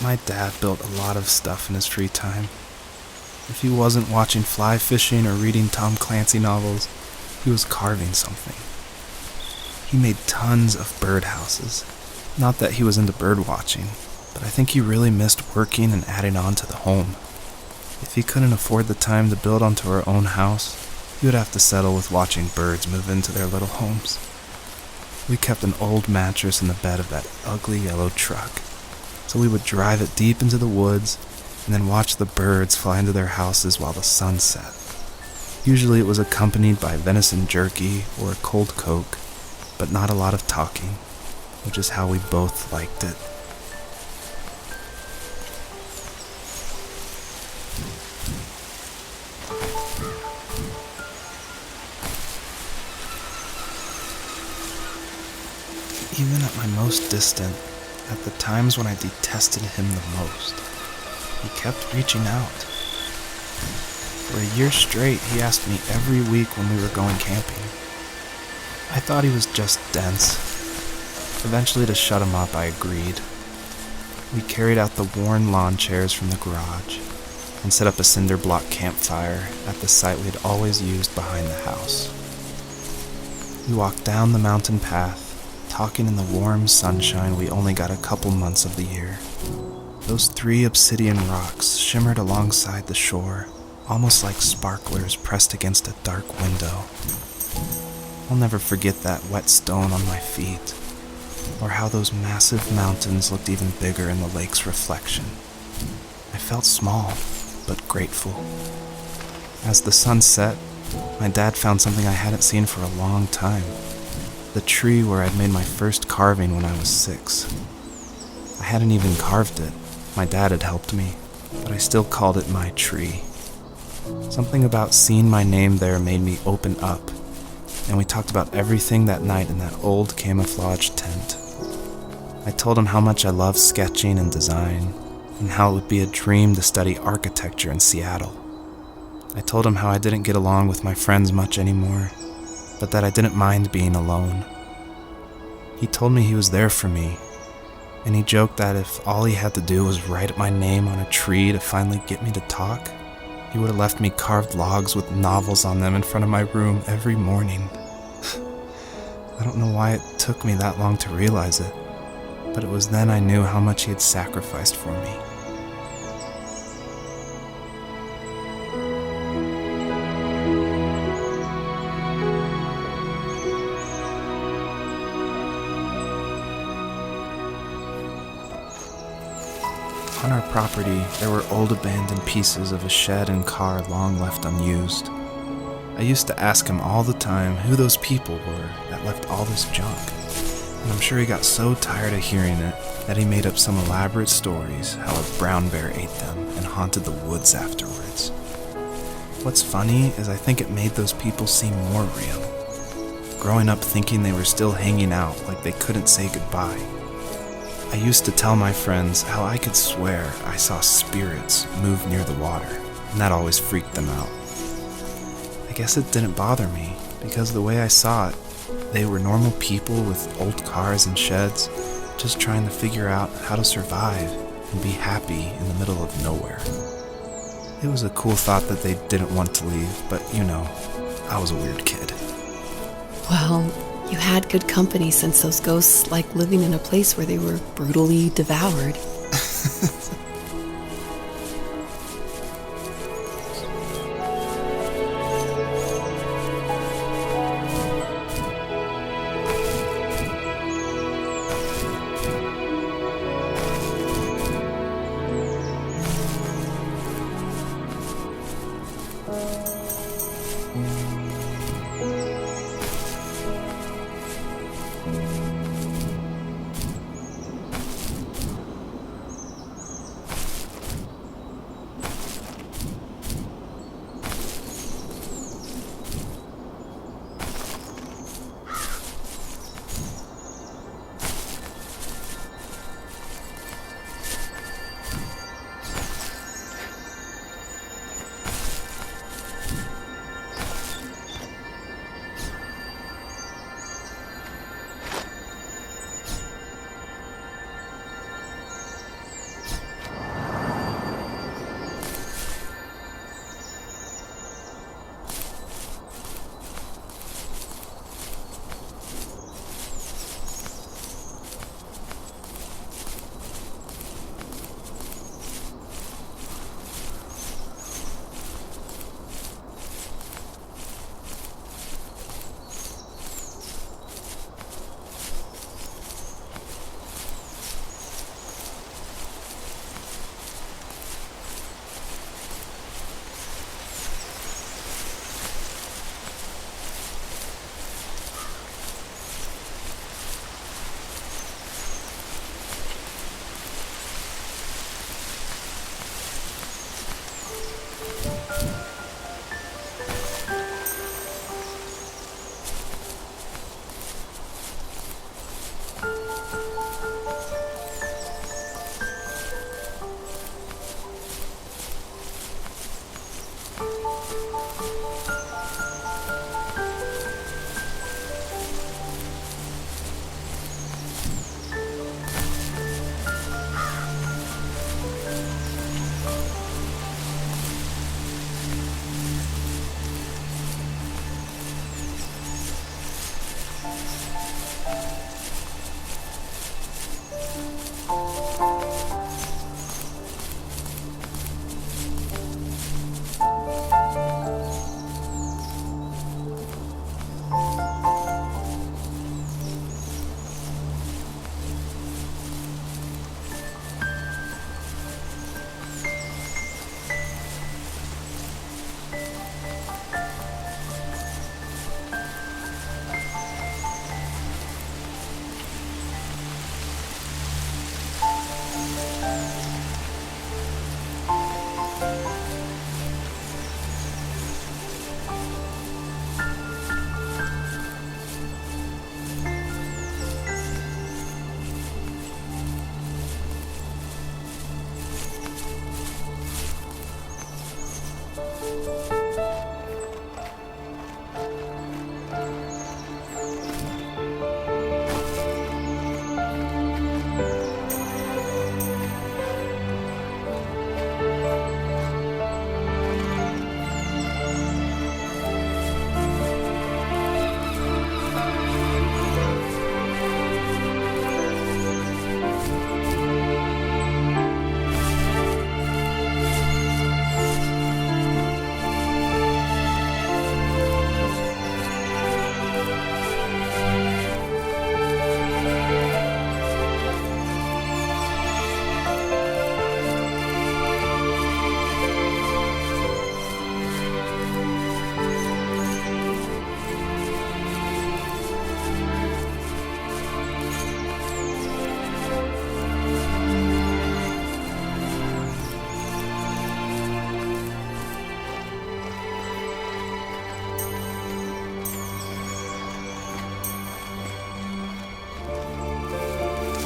My dad built a lot of stuff in his free time. If he wasn't watching fly fishing or reading Tom Clancy novels, he was carving something. He made tons of birdhouses. Not that he was into bird watching, but I think he really missed working and adding on to the home. If he couldn't afford the time to build onto our own house, he would have to settle with watching birds move into their little homes. We kept an old mattress in the bed of that ugly yellow truck, so we would drive it deep into the woods and then watch the birds fly into their houses while the sun set. Usually it was accompanied by venison jerky or a cold Coke, but not a lot of talking, which is how we both liked it. Even at my most distant, at the times when I detested him the most, he kept reaching out. For a year straight, he asked me every week when we were going camping. I thought he was just dense. Eventually, to shut him up, I agreed. We carried out the worn lawn chairs from the garage and set up a cinder block campfire at the site we had always used behind the house. We walked down the mountain path, talking in the warm sunshine we only got a couple months of the year. Those 3 obsidian rocks shimmered alongside the shore, almost like sparklers pressed against a dark window. I'll never forget that wet stone on my feet, or how those massive mountains looked even bigger in the lake's reflection. I felt small, but grateful. As the sun set, my dad found something I hadn't seen for a long time. The tree where I'd made my first carving when I was 6. I hadn't even carved it. My dad had helped me, but I still called it my tree. Something about seeing my name there made me open up, and we talked about everything that night in that old camouflage tent. I told him how much I loved sketching and design, and how it would be a dream to study architecture in Seattle. I told him how I didn't get along with my friends much anymore, but that I didn't mind being alone. He told me he was there for me, and he joked that if all he had to do was write my name on a tree to finally get me to talk, he would have left me carved logs with novels on them in front of my room every morning. I don't know why it took me that long to realize it, but it was then I knew how much he had sacrificed for me. On our property, there were old abandoned pieces of a shed and car long left unused. I used to ask him all the time who those people were that left all this junk, and I'm sure he got so tired of hearing it that he made up some elaborate stories how a brown bear ate them and haunted the woods afterwards. What's funny is I think it made those people seem more real. Growing up thinking they were still hanging out like they couldn't say goodbye. I used to tell my friends how I could swear I saw spirits move near the water, and that always freaked them out. I guess it didn't bother me, because the way I saw it, they were normal people with old cars and sheds, just trying to figure out how to survive and be happy in the middle of nowhere. It was a cool thought that they didn't want to leave, but I was a weird kid. Well, you had good company since those ghosts like living in a place where they were brutally devoured.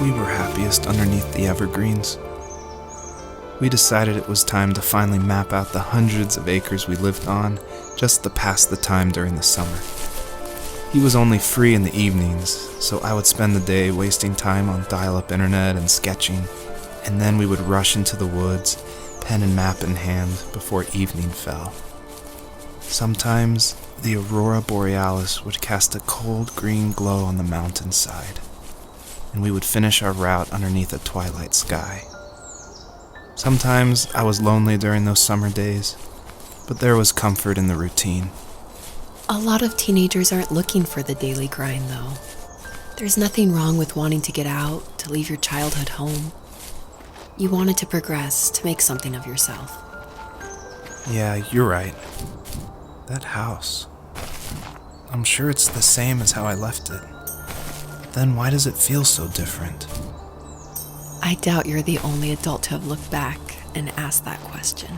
We were happiest underneath the evergreens. We decided it was time to finally map out the hundreds of acres we lived on just to pass the time during the summer. He was only free in the evenings, so I would spend the day wasting time on dial-up internet and sketching, and then we would rush into the woods, pen and map in hand, before evening fell. Sometimes, the aurora borealis would cast a cold green glow on the mountainside, and we would finish our route underneath a twilight sky. Sometimes I was lonely during those summer days, but there was comfort in the routine. A lot of teenagers aren't looking for the daily grind, though. There's nothing wrong with wanting to get out, to leave your childhood home. You wanted to progress, to make something of yourself. Yeah, you're right. That house. I'm sure it's the same as how I left it. Then why does it feel so different? I doubt you're the only adult to have looked back and asked that question.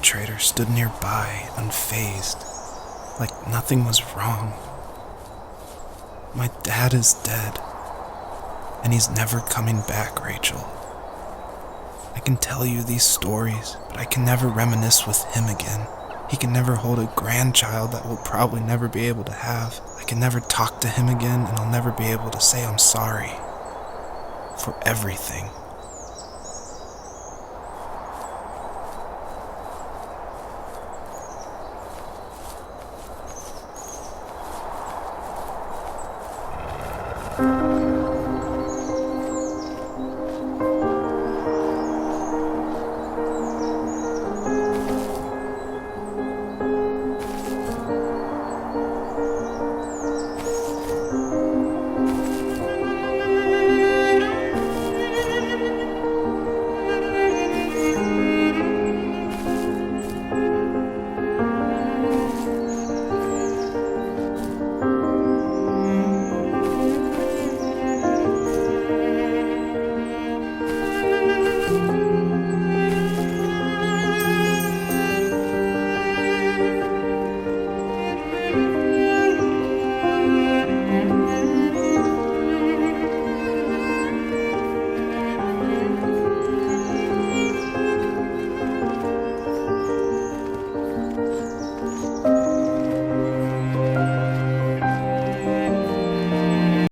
perpetrator stood nearby, unfazed, like nothing was wrong. My dad is dead, and he's never coming back, Rachel. I can tell you these stories, but I can never reminisce with him again. He can never hold a grandchild that we'll probably never be able to have. I can never talk to him again, and I'll never be able to say I'm sorry for everything.